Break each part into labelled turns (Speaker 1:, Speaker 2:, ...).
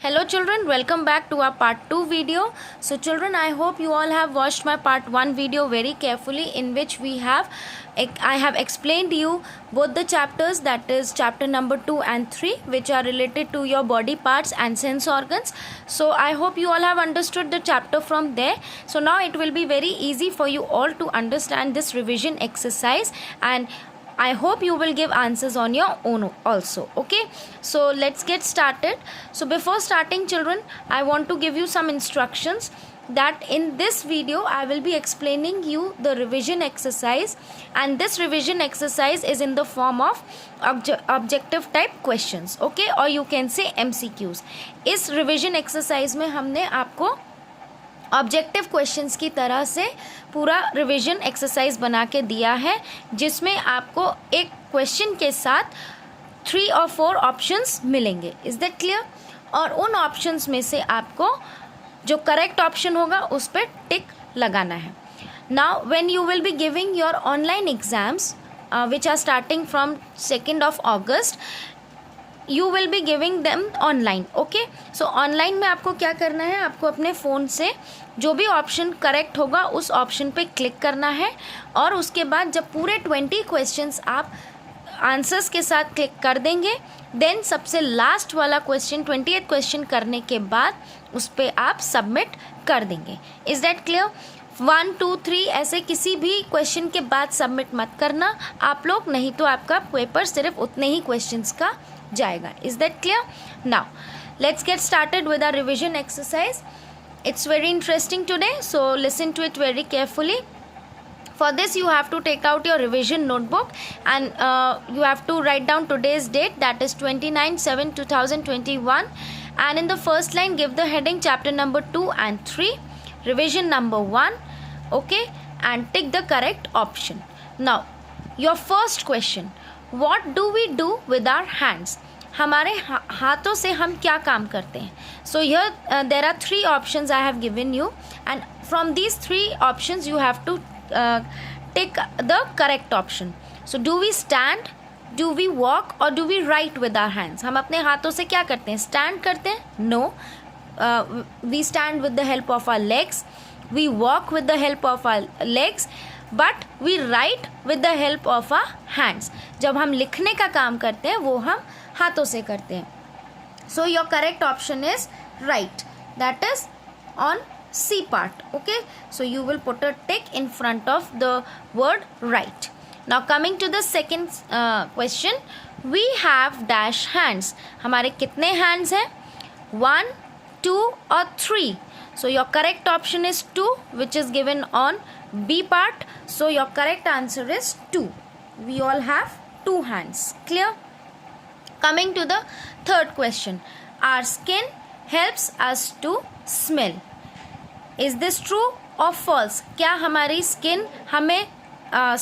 Speaker 1: Hello children, welcome back to our part 2 video. So children, I hope you all have watched my part 1 video very carefully, in which I have explained you both the chapters, that is chapter number 2 and 3, which are related to your body parts and sense organs. So I hope you all have understood the chapter from there. So now it will be very easy for you all to understand this revision exercise, and I hope you will give answers on your own also. Okay, so let's get started. So before starting children, I want to give you some instructions that in this video I will be explaining you the revision exercise, and this revision exercise is in the form of objective type questions, okay, or you can say MCQs. इस revision exercise में हमने आपको objective questions की तरह से पूरा revision exercise बना के दिया है, जिसमें आपको एक क्वेश्चन के साथ 3 और 4 ऑप्शंस मिलेंगे. Is that clear? और उन ऑप्शंस में से आपको जो करेक्ट ऑप्शन होगा उस पर टिक लगाना है. Now when you will be giving your online exams which are starting from 2nd of August, you will be giving them online. Okay, so online में आपको क्या करना है, आपको अपने फ़ोन से जो भी ऑप्शन करेक्ट होगा उस ऑप्शन पे क्लिक करना है, और उसके बाद जब पूरे 20 क्वेश्चंस आप आंसर्स के साथ क्लिक कर देंगे, देन सबसे लास्ट वाला क्वेश्चन 28th क्वेश्चन करने के बाद उस पर आप सबमिट कर देंगे. Is that clear? 1, 2, 3 ऐसे किसी भी क्वेश्चन के बाद सबमिट मत करना आप लोग, नहीं तो आपका पेपर सिर्फ उतने ही क्वेश्चंस का जाएगा. Is that clear? Now let's get started with our revision exercise. It's very interesting today, so listen to it very carefully. For this you have to take out your revision notebook, and you have to write down today's date, that is 29/7/2021, and in the first line give the heading chapter number 2 and 3, revision number 1, okay, and tick the correct option. Now your first question, what do we do with our hands? हमारे हाथों से हम क्या काम करते हैं? So here there are 3 options I have given you, and from these 3 options you have to take the correct option. So do we stand, do we walk, or do we write with our hands? हम अपने हाथों से क्या करते हैं? stand करते हैं? No. We stand with the help of our legs. We walk with the help of our legs, but we write with the help of our hands. जब हम लिखने का काम करते हैं वो हम हाथों से करते हैं. So your correct option is right. That is on C part. Okay, so you will put a tick in front of the word right. Now coming to the second question, we have dash hands. हमारे कितने hands हैं? 1, 2 or 3. So your correct option is 2, which is given on B part. So your correct answer is 2. We all have 2 hands. Clear? Coming to the third question, our skin helps us to smell. Is this true or false? क्या हमारी skin हमें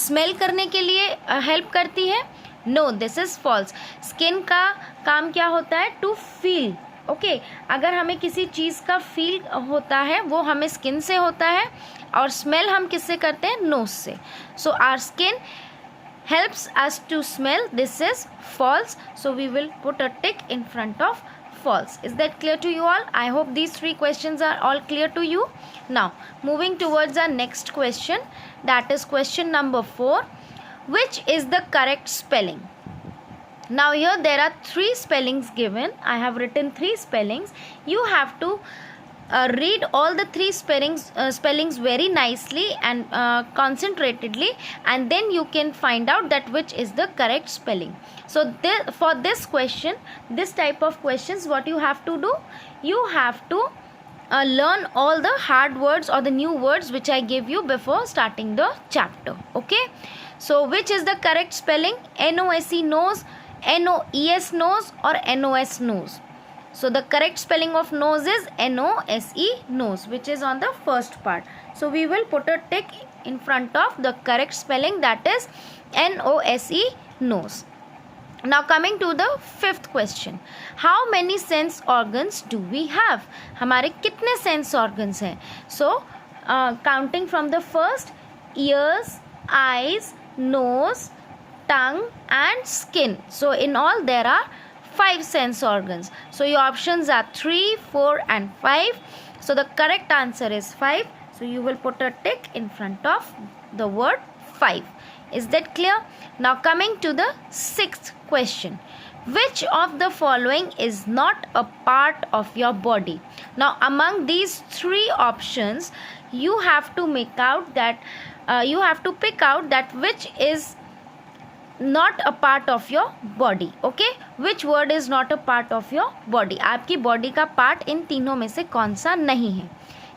Speaker 1: smell करने के लिए help करती है? No, this is false. Skin का काम क्या होता है? To feel. ओके, अगर हमें किसी चीज़ का फील होता है वो हमें स्किन से होता है, और स्मेल हम किससे करते हैं? नोज से. So our skin helps us to smell. This is false, so we will put a tick in front of false. Is that clear to you all? I hope these 3 questions are all clear to you. Now moving towards our next question, that is question number 4, which is the correct spelling? Now here there are 3 spellings given. I have written 3 spellings. You have to read all the 3 spellings very nicely and concentratedly, and then you can find out that which is the correct spelling. So for this question, this type of questions, what you have to do, you have to learn all the hard words or the new words which I gave you before starting the chapter. Okay, so which is the correct spelling? NOSE nose, NOES nose, or NOS nose? So the correct spelling of nose is NOSE nose, which is on the first part. So we will put a tick in front of the correct spelling, that is NOSE nose. Now coming to the 5th question, how many sense organs do we have? हमारे कितने sense organs हैं? So counting from the first, ears, eyes, nose, tongue and skin. So in all there are 5 sense organs. So your options are 3, 4 and 5. So the correct answer is 5. So you will put a tick in front of the word 5. Is that clear? Now coming to the 6th question. Which of the following is not a part of your body? Now among these 3 options, you have to make out that you have to pick out that which is not a part of your body. Okay, which word is not a part of your body? आपकी body का part इन तीनों में से कौन सा नहीं है?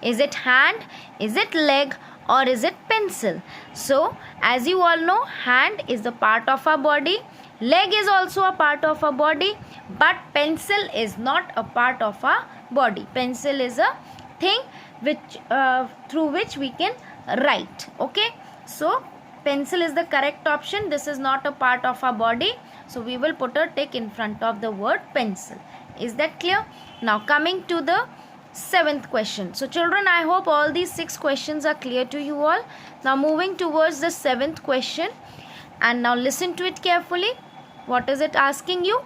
Speaker 1: Is it hand, is it leg or is it pencil? So as you all know, hand is the part of our body, leg is also a part of our body, but pencil is not a part of our body. Pencil is a thing which through which we can write. Okay, so pencil is the correct option. This is not a part of our body, so we will put a tick in front of the word pencil. Is that clear? Now coming to the 7th question. So children, I hope all these 6 questions are clear to you all. Now moving towards the 7th question, and now listen to it carefully. What is it asking you?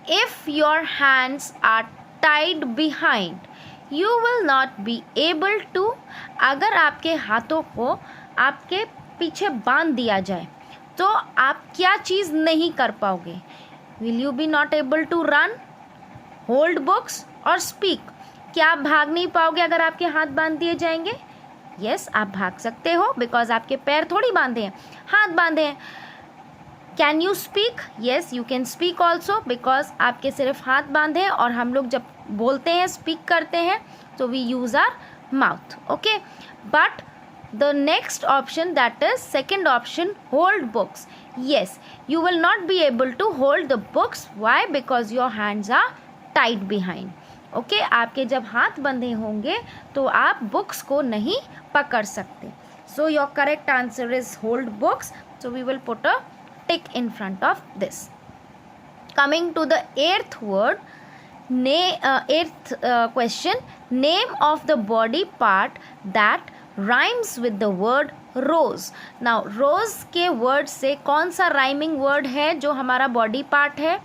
Speaker 1: If your hands are tied behind, you will not be able to. अगर आपके हाथों को आपके पीछे बांध दिया जाए तो आप क्या चीज़ नहीं कर पाओगे? Will you be not able to run, hold books और speak? क्या आप भाग नहीं पाओगे अगर आपके हाथ बांध दिए जाएंगे? Yes, आप भाग सकते हो बिकॉज आपके पैर थोड़ी बांधे हैं, हाथ बांधे हैं. Can you speak? Yes, you can speak also because आपके सिर्फ हाथ बांधे हैं और हम लोग जब बोलते हैं, स्पीक करते हैं, तो we use our mouth. Okay, but the next option, that is second option, hold books. Yes, you will not be able to hold the books. Why? Because your hands are tied behind. Okay, आपके जब हाथ बंधे होंगे तो आप books को नहीं पकड़ सकते. So your correct answer is hold books. So we will put a tick in front of this. Coming to the 8th word, 8th question, name of the body part that rhymes with the word rose. Now rose के word से कौन सा rhyming word है जो हमारा body part है?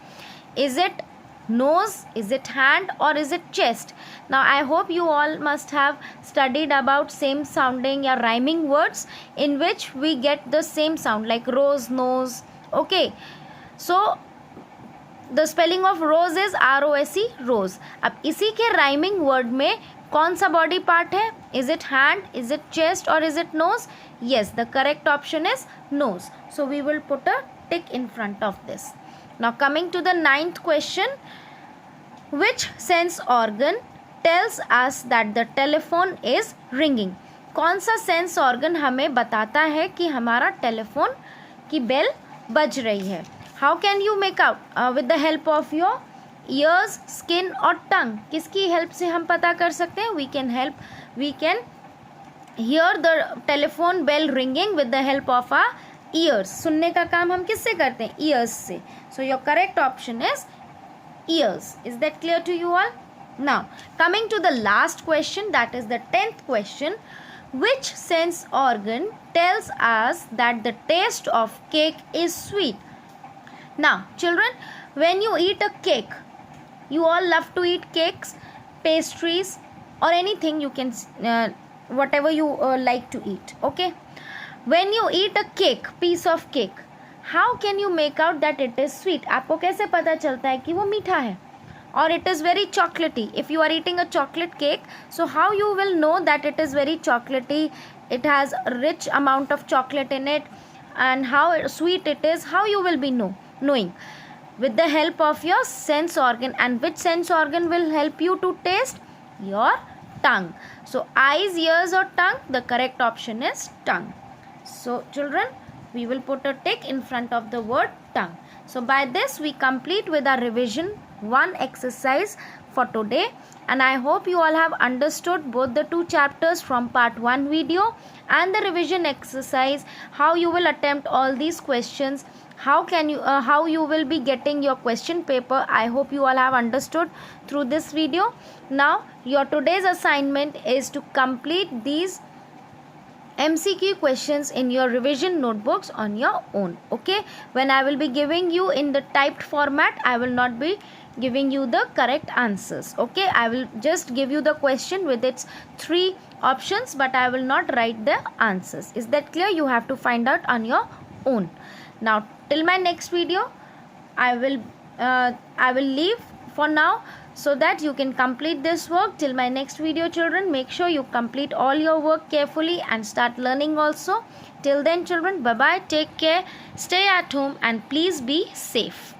Speaker 1: Is it nose, is it hand or is it chest? Now I hope you all must have studied about same sounding या rhyming words in which we get the same sound like rose, nose. Okay, so the spelling of rose is R-O-S-E, rose. अब इसी के rhyming word में कौन सा body part है? Is it hand, is it chest और is it nose? Yes, the correct option is nose. So we will put a tick in front of this. Now coming to the 9th question, which sense organ tells us that the telephone is ringing? कौन सा sense organ हमें बताता है कि हमारा telephone की bell बज रही है? How can you make out? With the help of your ears, skin और टंग. किसकी हेल्प से हम पता कर सकते हैं? We can hear the telephone bell ringing with the help of our ears. सुनने का काम हम किससे करते हैं? ईयर्स से. So your correct option is ears. Is that clear to you all? Now coming to the last question, that is the 10th question, which sense organ tells us that the taste of cake is sweet? Now children, when you eat a cake, you all love to eat cakes, pastries or anything you can whatever you like to eat. Okay, when you eat a cake, piece of cake, how can you make out that it is sweet? आपको कैसे पता चलता है कि वो मीठा है? Or it is very chocolatey. If you are eating a chocolate cake, so how you will know that it is very chocolatey, it has a rich amount of chocolate in it, and how sweet it is? How you will be knowing? With the help of your sense organ. And which sense organ will help you to taste? Your tongue. So eyes, ears or tongue? The correct option is tongue. So children, we will put a tick in front of the word tongue. So by this we complete with our revision 1 exercise for today, and I hope you all have understood both the 2 chapters from part 1 video and the revision exercise, how you will attempt all these questions, how you will be getting your question paper. I hope you all have understood through this video. Now your today's assignment is to complete these MCQ questions in your revision notebooks on your own. Okay, when I will be giving you in the typed format, I will not be giving you the correct answers. Okay, I will just give you the question with its 3 options, but I will not write the answers. Is that clear? You have to find out on your own. Now till my next video, I will leave for now, so that you can complete this work. Till my next video, children, make sure you complete all your work carefully and start learning also. Till then, children, bye bye, take care, stay at home, and please be safe.